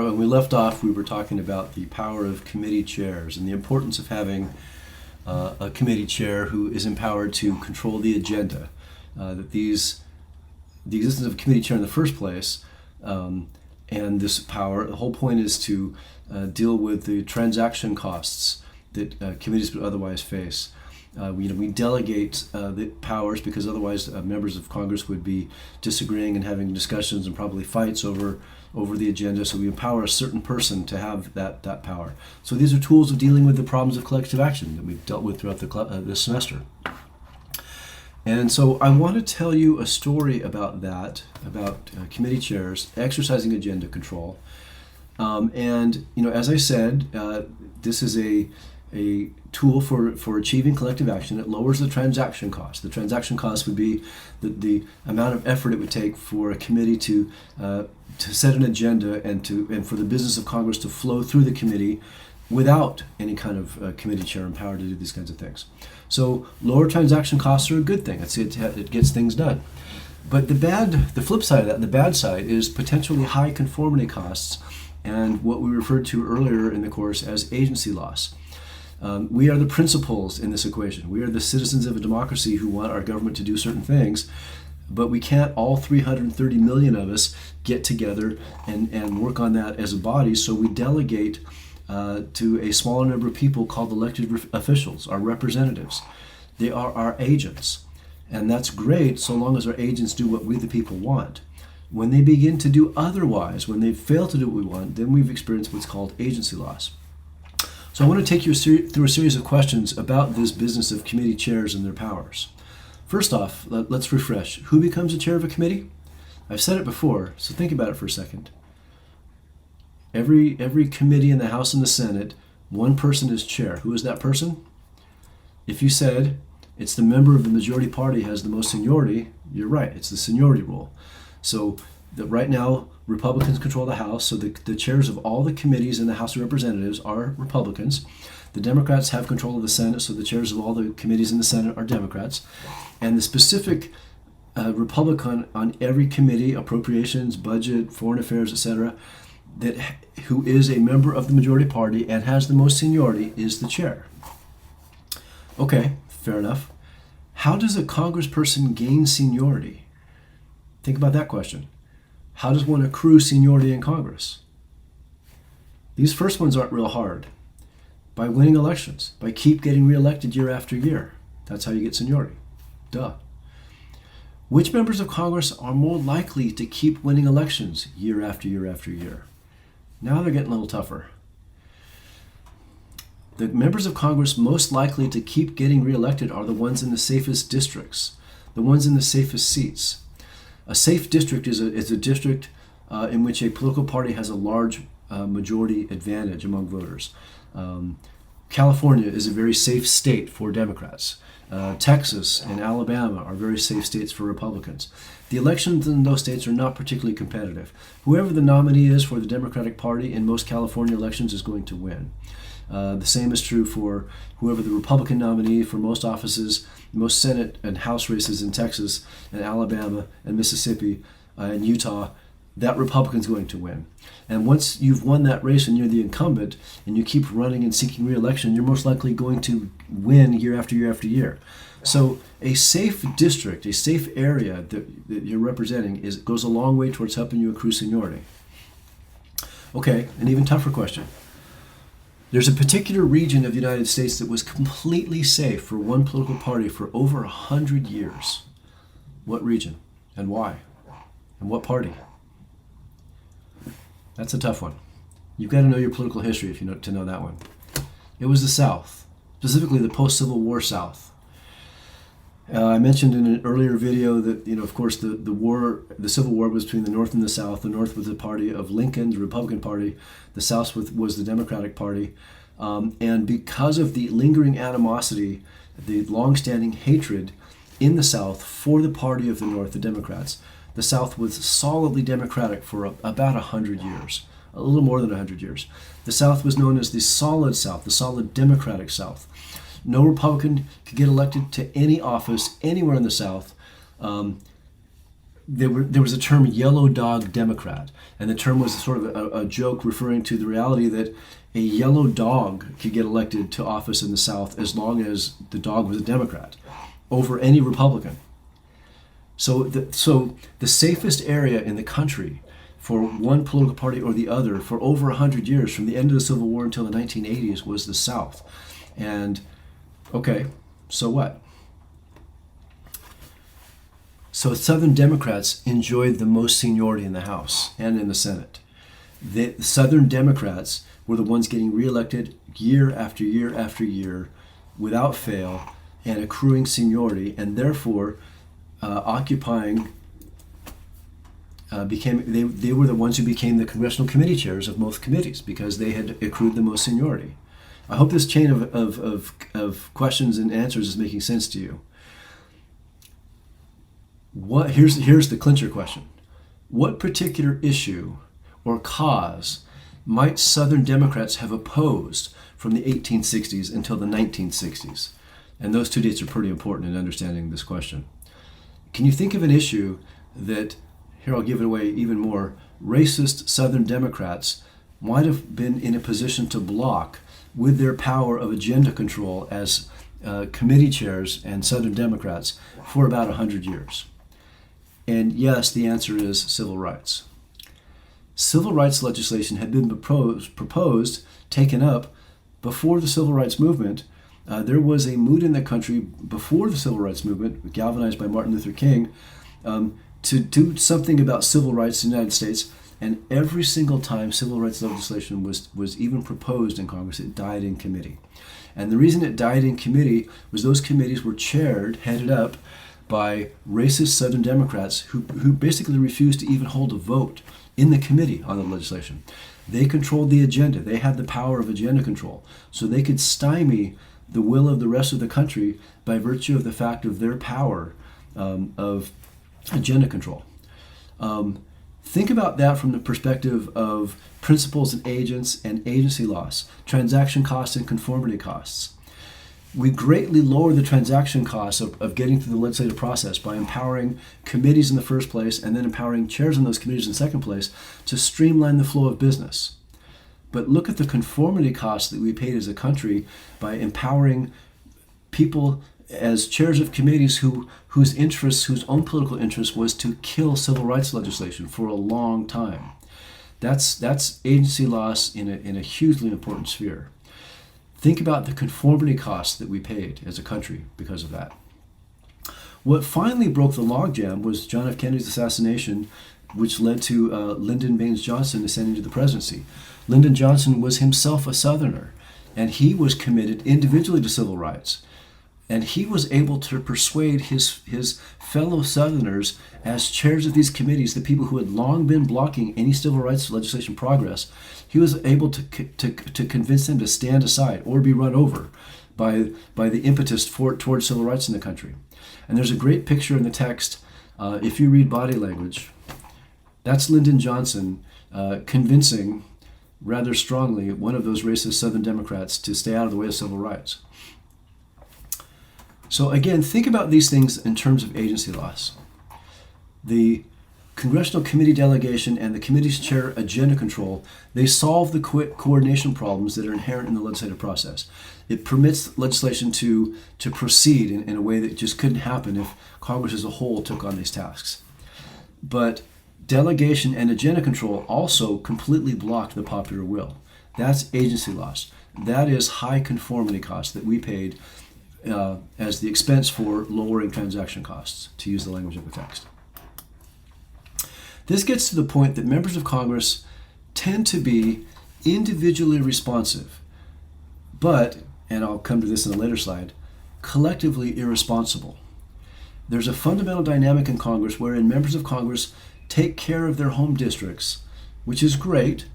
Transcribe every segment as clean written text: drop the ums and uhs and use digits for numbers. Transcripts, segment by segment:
When we left off, we were talking about the power of committee chairs and the importance of having a committee chair who is empowered to control the agenda. The existence of a committee chair in the first place, and this power, the whole point is to deal with the transaction costs that committees would otherwise face. We delegate the powers because otherwise members of Congress would be disagreeing and having discussions and probably fights over the agenda. So we empower a certain person to have that power. So these are tools of dealing with the problems of collective action that we've dealt with throughout this semester. And so I want to tell you a story about that, about committee chairs exercising agenda control. And as I said, this is a tool for achieving collective action. It lowers the transaction cost. The transaction cost would be the amount of effort it would take for a committee to set an agenda and for the business of Congress to flow through the committee without any kind of committee chair empowered to do these kinds of things. So lower transaction costs are a good thing. It gets things done. But the flip side of that, the bad side, is potentially high conformity costs and what we referred to earlier in the course as agency loss. We are the principals in this equation. We are the citizens of a democracy who want our government to do certain things, but we can't, all 330 million of us, get together and work on that as a body, so we delegate to a smaller number of people called elected officials, our representatives. They are our agents, and that's great so long as our agents do what we the people want. When they begin to do otherwise, when they fail to do what we want, then we've experienced what's called agency loss. So I want to take you through a series of questions about this business of committee chairs and their powers. First off, let's refresh. Who becomes the chair of a committee? I've said it before, so think about it for a second. Every committee in the House and the Senate, one person is chair. Who is that person? If you said it's the member of the majority party has the most seniority, you're right. It's the seniority rule. So right now, Republicans control the House, so the chairs of all the committees in the House of Representatives are Republicans. The Democrats have control of the Senate, so the chairs of all the committees in the Senate are Democrats. And the specific Republican on every committee, appropriations, budget, foreign affairs, etc., who is a member of the majority party and has the most seniority is the chair. Okay, fair enough. How does a congressperson gain seniority? Think about that question. How does one accrue seniority in Congress? These first ones aren't real hard. By winning elections, by keep getting reelected year after year. That's how you get seniority. Duh. Which members of Congress are more likely to keep winning elections year after year after year? Now they're getting a little tougher. The members of Congress most likely to keep getting reelected are the ones in the safest districts, the ones in the safest seats. A safe district is a district in which a political party has a large majority advantage among voters. California is a very safe state for Democrats. Texas and Alabama are very safe states for Republicans. The elections in those states are not particularly competitive. Whoever the nominee is for the Democratic Party in most California elections is going to win. The same is true for whoever the Republican nominee for most offices, most Senate and House races in Texas and Alabama and Mississippi and Utah. That Republican's going to win. And once you've won that race and you're the incumbent and you keep running and seeking re-election, you're most likely going to win year after year after year. So a safe district, a safe area that you're representing goes a long way towards helping you accrue seniority. Okay, an even tougher question. There's a particular region of the United States that was completely safe for one political party for over 100 years. What region and why? And what party? That's a tough one. You've got to know your political history to know that one. It was the South, specifically the post-Civil War South. I mentioned in an earlier video that, of course, the Civil War was between the North and the South. The North was the party of Lincoln, the Republican Party. The South was the Democratic Party. And because of the lingering animosity, the longstanding hatred in the South for the party of the North, the Democrats, the South was solidly Democratic for about 100 years, a little more than 100 years. The South was known as the solid South, the solid Democratic South. No Republican could get elected to any office anywhere in the South there was a term yellow dog Democrat, and the term was sort of a joke referring to the reality that a yellow dog could get elected to office in the South as long as the dog was a Democrat over any Republican. So the safest area in the country for one political party or the other for over 100 years, from the end of the Civil War until the 1980s, was the South. And okay, so what? So Southern Democrats enjoyed the most seniority in the House and in the Senate. The Southern Democrats were the ones getting reelected year after year after year without fail and accruing seniority, and therefore occupying they were the ones who became the congressional committee chairs of most committees because they had accrued the most seniority. I hope this chain of questions and answers is making sense to you. Here's the clincher question. What particular issue or cause might Southern Democrats have opposed from the 1860s until the 1960s? And those two dates are pretty important in understanding this question. Can you think of an issue that, here I'll give it away even more, racist Southern Democrats might have been in a position to block with their power of agenda control as committee chairs and Southern Democrats for about 100 years? And yes, the answer is civil rights. Civil rights legislation had been proposed, taken up before the Civil Rights Movement. There was a mood in the country before the Civil Rights Movement, galvanized by Martin Luther King, to do something about civil rights in the United States. And every single time civil rights legislation was even proposed in Congress, it died in committee. And the reason it died in committee was those committees were headed up by racist Southern Democrats who basically refused to even hold a vote in the committee on the legislation. They controlled the agenda. They had the power of agenda control. So they could stymie the will of the rest of the country by virtue of the fact of their power of agenda control. Think about that from the perspective of principals and agents and agency loss, transaction costs and conformity costs. We greatly lower the transaction costs of getting through the legislative process by empowering committees in the first place and then empowering chairs in those committees in second place to streamline the flow of business. But look at the conformity costs that we paid as a country by empowering people as chairs of committees whose own political interest was to kill civil rights legislation for a long time. That's agency loss in a hugely important sphere. Think about the conformity costs that we paid as a country because of that. What finally broke the logjam was John F. Kennedy's assassination, which led to Lyndon Baines Johnson ascending to the presidency. Lyndon Johnson was himself a Southerner, and he was committed individually to civil rights. And he was able to persuade his fellow Southerners as chairs of these committees, the people who had long been blocking any civil rights legislation progress. He was able to convince them to stand aside or be run over by the impetus towards civil rights in the country. And there's a great picture in the text. If you read body language, that's Lyndon Johnson convincing rather strongly one of those racist Southern Democrats to stay out of the way of civil rights. So again, think about these things in terms of agency loss. The congressional committee delegation and the committee's chair agenda control, they solve the coordination problems that are inherent in the legislative process. It permits legislation to proceed in a way that just couldn't happen if Congress as a whole took on these tasks. But delegation and agenda control also completely blocked the popular will. That's agency loss. That is high conformity costs that we paid as the expense for lowering transaction costs, to use the language of the text. This gets to the point that members of Congress tend to be individually responsive, but, and I'll come to this in a later slide, collectively irresponsible. There's a fundamental dynamic in Congress wherein members of Congress take care of their home districts, which is great.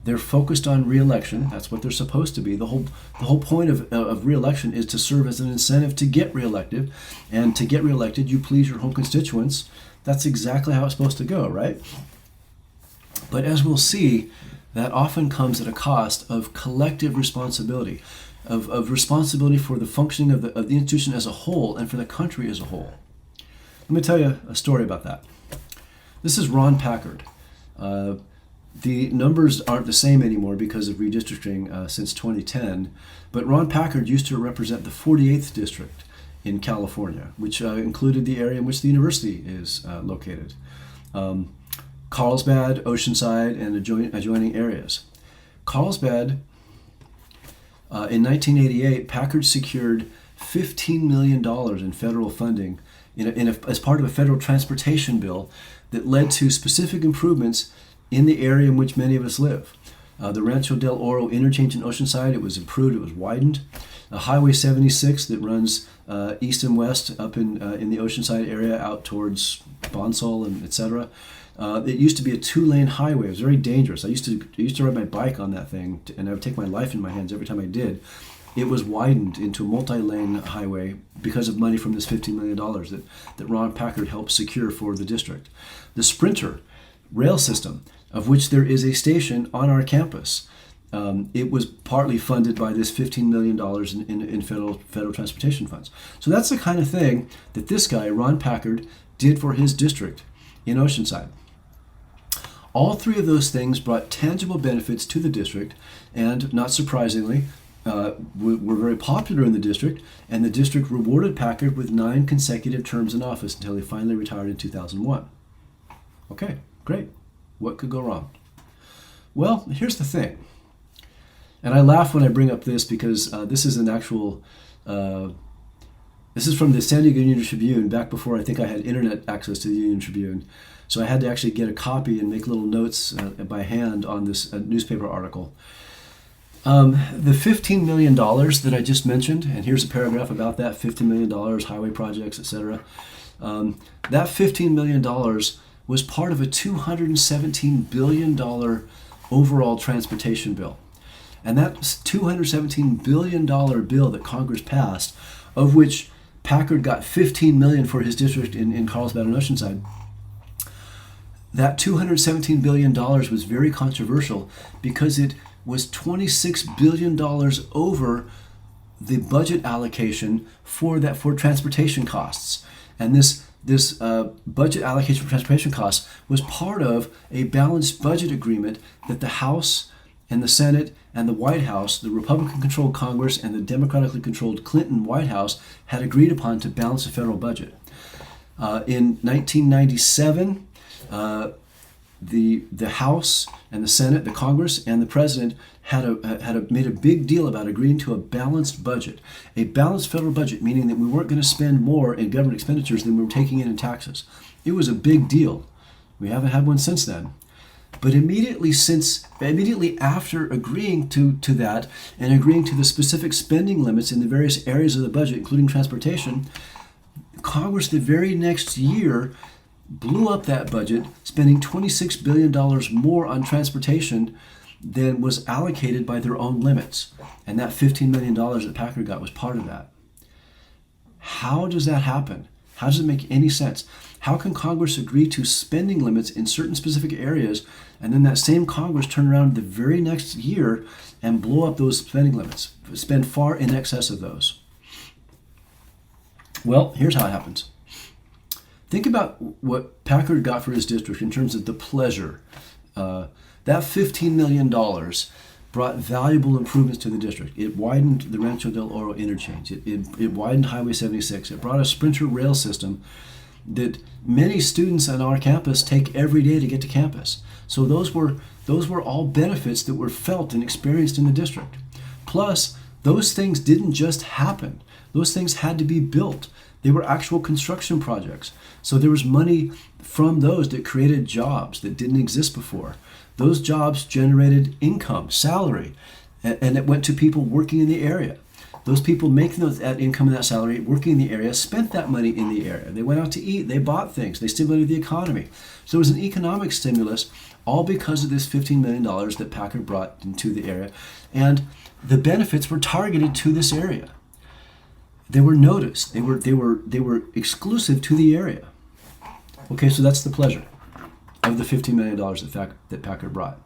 They're focused on re-election. That's what they're supposed to be. The whole point of re-election is to serve as an incentive to get re-elected. And to get re-elected, you please your home constituents. That's exactly how it's supposed to go, right? But as we'll see, that often comes at a cost of collective responsibility, of responsibility for the functioning of the institution as a whole and for the country as a whole. Let me tell you a story about that. This is Ron Packard. The numbers aren't the same anymore because of redistricting since 2010, but Ron Packard used to represent the 48th district in California, which included the area in which the university is located. Carlsbad, Oceanside, and adjoining areas. Carlsbad, in 1988, Packard secured $15 million in federal funding as part of a federal transportation bill that led to specific improvements in the area in which many of us live. The Rancho del Oro interchange in Oceanside, it was improved, it was widened. Highway 76 that runs east and west up in the Oceanside area out towards Bonsall and etc. It used to be a 2-lane highway. It was very dangerous. I used to ride my bike on that thing, and I would take my life in my hands every time I did. It was widened into a multi-lane highway because of money from this $15 million that Ron Packard helped secure for the district. The Sprinter rail system, of which there is a station on our campus, it was partly funded by this $15 million in federal transportation funds. So that's the kind of thing that this guy, Ron Packard, did for his district in Oceanside. All three of those things brought tangible benefits to the district, and not surprisingly, were very popular in the district, and the district rewarded Packard with 9 consecutive terms in office until he finally retired in 2001. Okay, great. What could go wrong? Well, here's the thing. And I laugh when I bring up this because this is an actual, this is from the San Diego Union Tribune back before I think I had internet access to the Union Tribune. So I had to actually get a copy and make little notes by hand on this newspaper article. The $15 million that I just mentioned, and here's a paragraph about that, $15 million, highway projects, etc. That $15 million was part of a $217 billion overall transportation bill. And that $217 billion bill that Congress passed, of which Packard got $15 million for his district in Carlsbad and Oceanside, that $217 billion was very controversial because it was $26 billion over the budget allocation for transportation costs. And this budget allocation for transportation costs was part of a balanced budget agreement that the House and the Senate and the White House, the Republican-controlled Congress and the Democratically controlled Clinton White House, had agreed upon to balance the federal budget. In 1997, the House and the Senate, the Congress and the President made a big deal about agreeing to a balanced budget, a balanced federal budget, meaning that we weren't going to spend more in government expenditures than we were taking in taxes. It was a big deal. We haven't had one since then. But immediately after agreeing to that and agreeing to the specific spending limits in the various areas of the budget, including transportation, Congress the very next year blew up that budget, spending $26 billion more on transportation than was allocated by their own limits. And that $15 million that Packard got was part of that. How does that happen? How does it make any sense? How can Congress agree to spending limits in certain specific areas, and then that same Congress turn around the very next year and blow up those spending limits, spend far in excess of those? Well, here's how it happens. Think about what Packard got for his district in terms of the pleasure. That $15 million brought valuable improvements to the district. It widened the Rancho del Oro interchange. It widened Highway 76. It brought a Sprinter rail system that many students on our campus take every day to get to campus. So those were all benefits that were felt and experienced in the district. Plus, those things didn't just happen. Those things had to be built. They were actual construction projects. So there was money from those that created jobs that didn't exist before. Those jobs generated income, salary, and it went to people working in the area. Those people making that income and that salary, working in the area, spent that money in the area. They went out to eat, they bought things, they stimulated the economy. So it was an economic stimulus, all because of this $15 million that Packard brought into the area. And the benefits were targeted to this area. They were noticed. They were exclusive to the area. Okay, so that's the pleasure of the $15 million that Packard brought.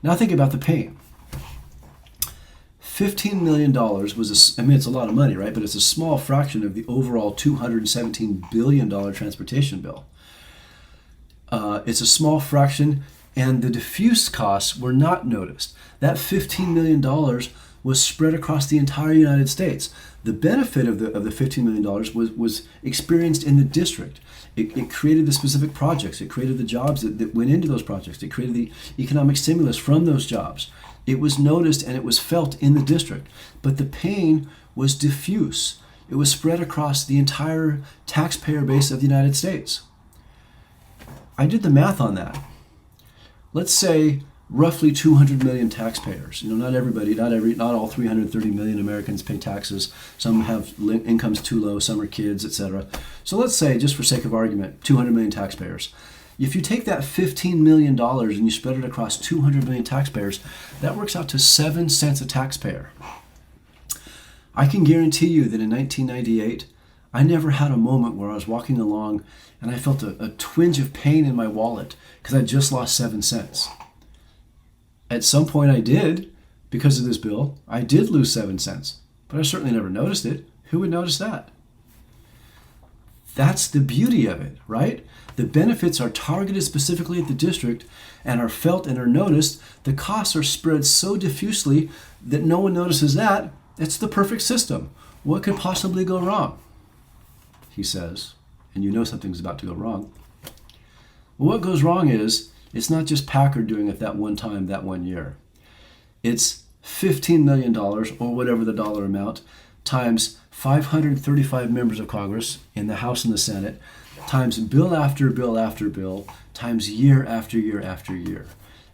Now think about the pain. $15 million was, it's a lot of money, right? But it's a small fraction of the overall $217 billion transportation bill. It's a small fraction, and the diffuse costs were not noticed. That $15 million was spread across the entire United States. The benefit of the $15 million was experienced in the district. It created the specific projects. It created the jobs that went into those projects. It created the economic stimulus from those jobs. It was noticed and it was felt in the district. But the pain was diffuse. It was spread across the entire taxpayer base of the United States. I did the math on that. Let's say roughly 200 million taxpayers. Not everybody, not all 330 million Americans pay taxes. Some have incomes too low, some are kids, etc. So let's say, just for sake of argument, 200 million taxpayers. If you take that $15 million and you spread it across 200 million taxpayers, that works out to 7 cents a taxpayer. I can guarantee you that in 1998, I never had a moment where I was walking along and I felt a twinge of pain in my wallet because I just lost 7 cents. At some point I did, because of this bill, I did lose 7 cents, but I certainly never noticed it. Who would notice that? That's the beauty of it, right? The benefits are targeted specifically at the district and are felt and are noticed. The costs are spread so diffusely that no one notices that. It's the perfect system. What could possibly go wrong? He says, and you know something's about to go wrong. Well, what goes wrong is, it's not just Packard doing it that one time, that one year. It's $15 million, or whatever the dollar amount, times 535 members of Congress in the House and the Senate, times bill after bill after bill, times year after year after year.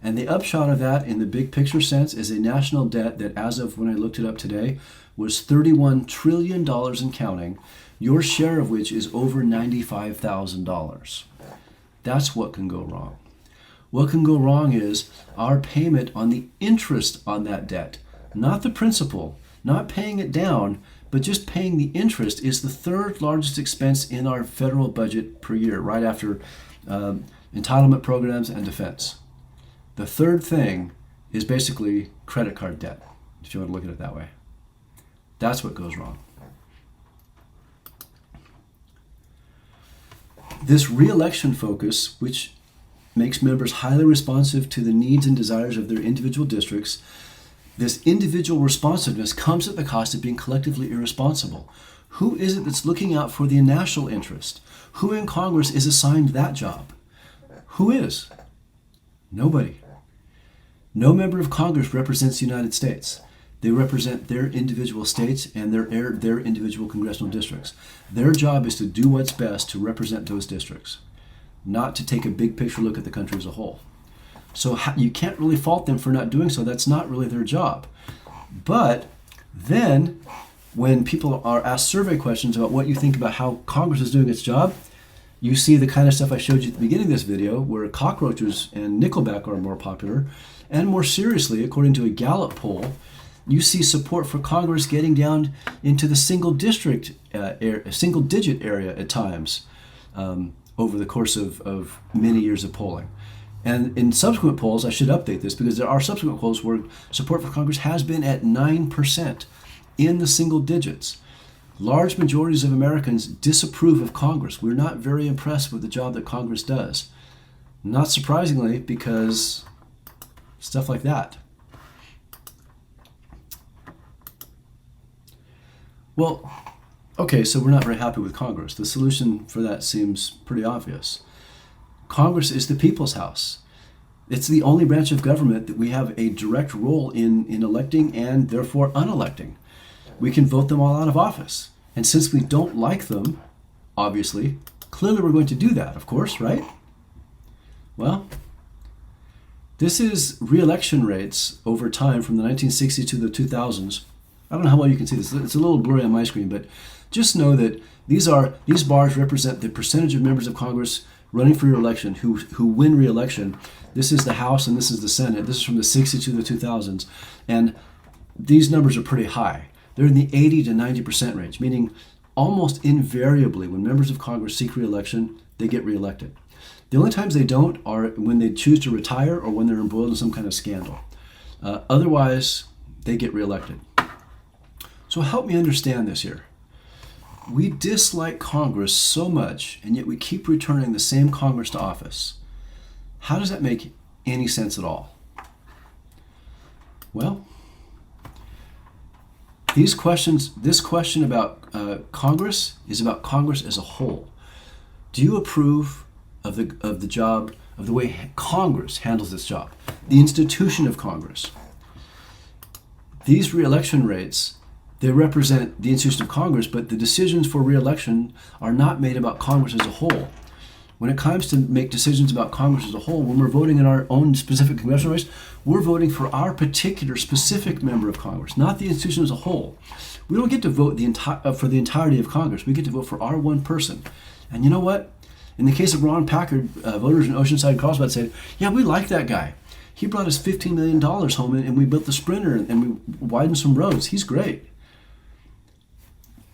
And the upshot of that, in the big picture sense, is a national debt that, as of when I looked it up today, was $31 trillion and counting, your share of which is over $95,000. That's what can go wrong. What can go wrong is our payment on the interest on that debt, not the principal, not paying it down, but just paying the interest is the third largest expense in our federal budget per year, right after entitlement programs and defense. The third thing is basically credit card debt, if you want to look at it that way. That's what goes wrong. This re-election focus, which makes members highly responsive to the needs and desires of their individual districts, this individual responsiveness comes at the cost of being collectively irresponsible. Who is it that's looking out for the national interest? Who in Congress is assigned that job? Who is? Nobody. No member of Congress represents the United States. They represent their individual states and their individual congressional districts. Their job is to do what's best to represent those districts, not to take a big picture look at the country as a whole. So you can't really fault them for not doing so. That's not really their job. But then when people are asked survey questions about what you think about how Congress is doing its job, you see the kind of stuff I showed you at the beginning of this video, where cockroaches and Nickelback are more popular. And more seriously, according to a Gallup poll, you see support for Congress getting down into the single digit area at times over the course of many years of polling. And in subsequent polls, I should update this because there are subsequent polls where support for Congress has been at 9% in the single digits. Large majorities of Americans disapprove of Congress. We're not very impressed with the job that Congress does. Not surprisingly, because stuff like that. Well, okay, so we're not very happy with Congress. The solution for that seems pretty obvious. Congress is the people's house. It's the only branch of government that we have a direct role in electing and therefore unelecting. We can vote them all out of office. And since we don't like them, obviously, clearly we're going to do that, of course, right? Well, this is re-election rates over time from the 1960s to the 2000s. I don't know how well you can see this. It's a little blurry on my screen, but just know that these bars represent the percentage of members of Congress running for re-election who win re-election. This is the House and this is the Senate. This is from the 60s to the 2000s. And these numbers are pretty high. They're in the 80 to 90% range, meaning almost invariably when members of Congress seek re-election, they get re-elected. The only times they don't are when they choose to retire or when they're embroiled in some kind of scandal. Otherwise, they get re-elected. So help me understand this here. We dislike Congress so much, and yet we keep returning the same Congress to office. How does that make any sense at all? Well, this question about Congress is about Congress as a whole. Do you approve of the job, of the way Congress handles its job, the institution of Congress? These re-election rates, they represent the institution of Congress, but the decisions for re-election are not made about Congress as a whole. When it comes to make decisions about Congress as a whole, when we're voting in our own specific congressional race, we're voting for our particular specific member of Congress, not the institution as a whole. We don't get to vote for the entirety of Congress. We get to vote for our one person. And you know what? In the case of Ron Packard, voters in Oceanside, Carlsbad said, yeah, we like that guy. He brought us $15 million home, and we built the Sprinter, and we widened some roads. He's great.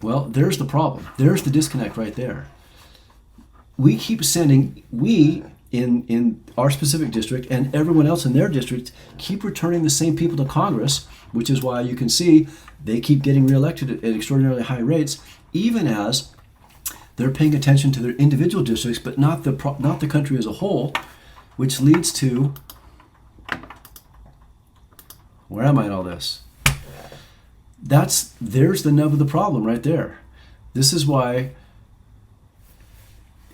Well, there's the problem. There's the disconnect right there. We keep sending, we in our specific district and everyone else in their district keep returning the same people to Congress, which is why you can see they keep getting reelected at extraordinarily high rates, even as they're paying attention to their individual districts, but not the country as a whole, which leads to, where am I in all this? There's the nub of the problem right there. This is why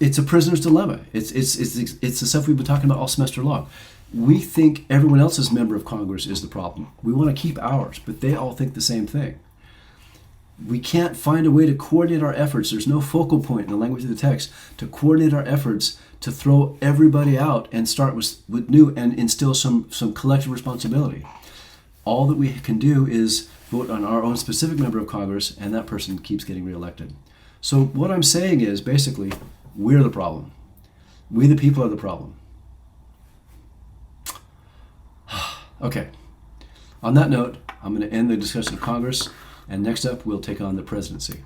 it's a prisoner's dilemma. It's the stuff we've been talking about all semester long. We think everyone else's member of Congress is the problem. We want to keep ours, but they all think the same thing. We can't find a way to coordinate our efforts. There's no focal point in the language of the text to coordinate our efforts to throw everybody out and start with new and instill some collective responsibility. All that we can do is vote on our own specific member of Congress, and that person keeps getting reelected. So what I'm saying is basically, we're the problem. We the people are the problem. Okay. On that note, I'm going to end the discussion of Congress, and next up we'll take on the presidency.